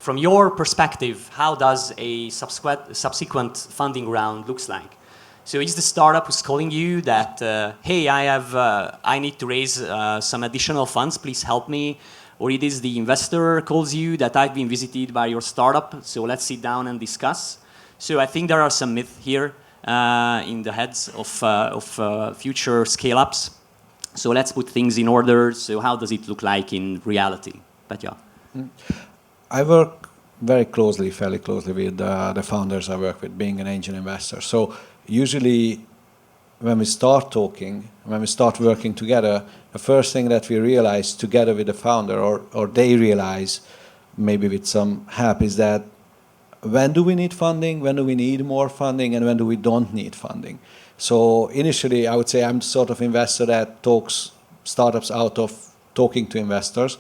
from your perspective, how does a subsequent funding round looks like? So is the startup who's calling you that, hey, I need to raise some additional funds, please help me? Or it is the investor calls you that I've been visited by your startup, so let's sit down and discuss. So I think there are some myths here in the heads of future scale-ups. So let's put things in order. So how does it look like in reality? Petya. I work fairly closely with the founders I work with, being an angel investor. So usually when we start talking, when we start working together, the first thing that we realize together with the founder, or they realize maybe with some help, is that when do we need funding, when do we need more funding, and when do we don't need funding. So initially, I would say I'm the sort of investor that talks startups out of talking to investors.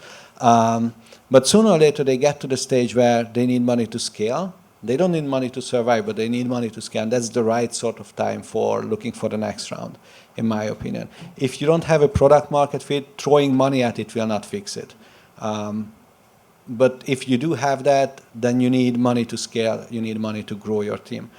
But sooner or later, they get to the stage where they need money to scale. They don't need money to survive, but they need money to scale. And that's the right sort of time for looking for the next round, in my opinion. If you don't have a product market fit, throwing money at it will not fix it. But if you do have that, then you need money to scale. You need money to grow your team.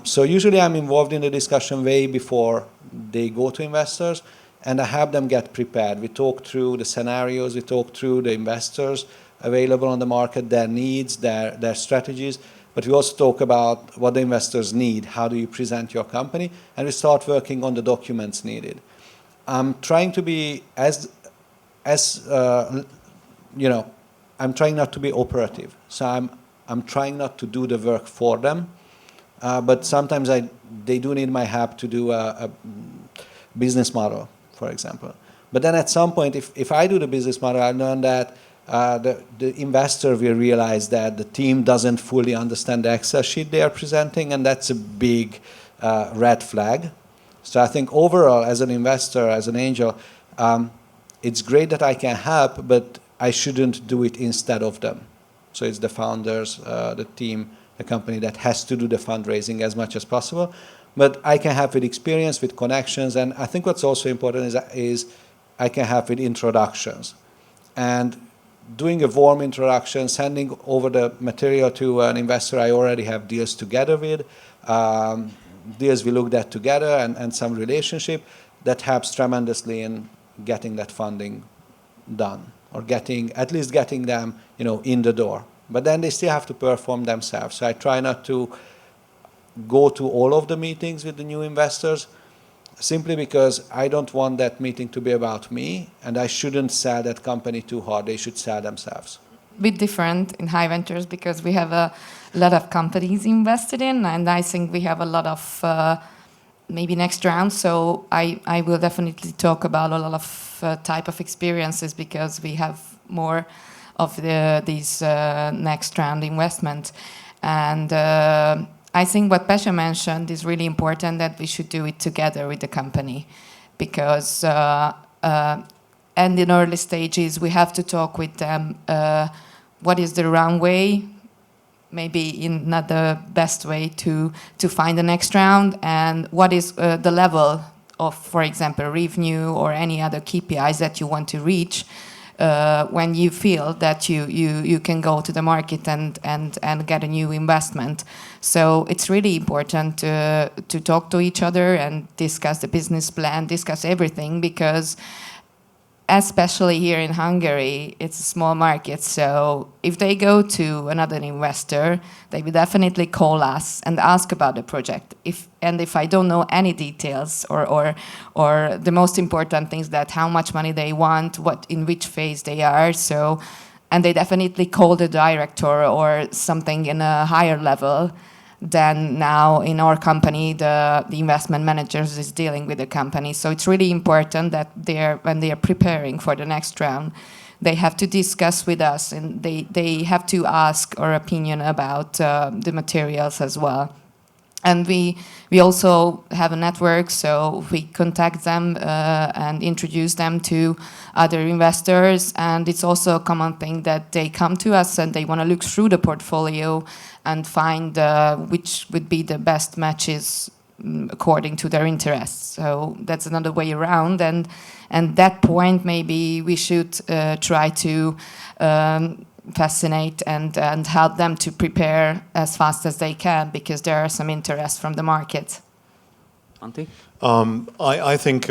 So usually I'm involved in the discussion way before they go to investors, and I have them get prepared. We talk through the scenarios, we talk through the investors available on the market, their needs, their strategies, but we also talk about what the investors need, how do you present your company, and we start working on the documents needed. I'm trying to be I'm trying not to be operative. So I'm trying not to do the work for them. But sometimes they do need my help to do a business model, for example. But then at some point, if I do the business model, I learn that the investor will realize that the team doesn't fully understand the Excel sheet they are presenting, and that's a big red flag. So I think overall, as an investor, as an angel, it's great that I can help, but I shouldn't do it instead of them. So it's the founders, the team, the company that has to do the fundraising as much as possible. But I can help with experience, with connections, and I think what's also important is I can help with introductions. And doing a warm introduction, sending over the material to an investor I already have deals together with, deals we looked at together, and some relationship, that helps tremendously in getting that funding done, or at least getting them, in the door. But then they still have to perform themselves. So I try not to go to all of the meetings with the new investors, simply because I don't want that meeting to be about me, and I shouldn't sell that company too hard. They should sell themselves. Bit different in Hiventures because we have a lot of companies invested in, and I think we have a lot of maybe next round. So I will definitely talk about a lot of type of experiences because we have more of these next round investment. And I think what Petya mentioned is really important, that we should do it together with the company, because and in early stages we have to talk with them what is the runway, maybe in not the best way to find the next round, and what is the level of, for example, revenue or any other KPIs that you want to reach when you feel that you can go to the market and get a new investment. So it's really important to talk to each other and discuss the business plan, discuss everything, because especially here in Hungary, it's a small market. So if they go to another investor, they will definitely call us and ask about the project. If I don't know any details or the most important things, that how much money they want, in which phase they are. So, and they definitely call the director or something in a higher level than now in our company, the investment managers is dealing with the company. So it's really important that when they are preparing for the next round, they have to discuss with us, and they have to ask our opinion about the materials as well. And we also have a network, so we contact them and introduce them to other investors. And it's also a common thing that they come to us and they want to look through the portfolio and find which would be the best matches according to their interests. So that's another way around. And at that point, maybe we should try to fascinate and help them to prepare as fast as they can, because there are some interest from the market. Antti? I think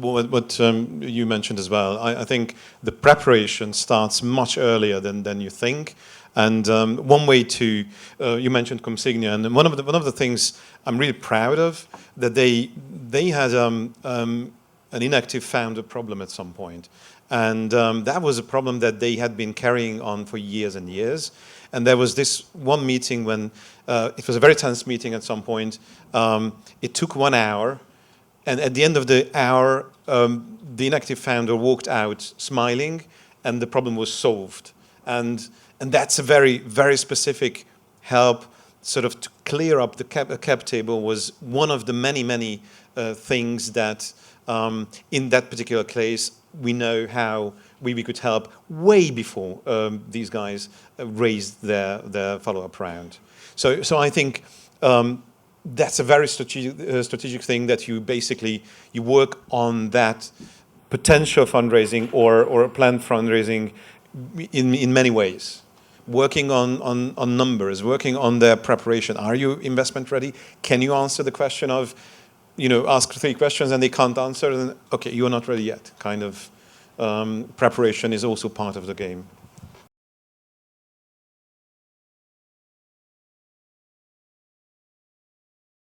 what you mentioned as well, I think the preparation starts much earlier than you think. And one way to, you mentioned Consignia, and one of the things I'm really proud of, that they had an inactive founder problem at some point. And that was a problem that they had been carrying on for years and years. And there was this one meeting when, it was a very tense meeting at some point. It took 1 hour. And at the end of the hour, the inactive founder walked out smiling, and the problem was solved. And that's a very, very specific help, sort of to clear up the cap table was one of the many things that, in that particular case, we know how we could help way before these guys raised their follow-up round. So I think that's a very strategic thing, that you basically you work on that potential fundraising or planned fundraising in many ways. Working on numbers, working on their preparation. Are you investment ready? Can you answer the question of, ask 3 questions and they can't answer? Then, okay, you're not ready yet. Kind of preparation is also part of the game.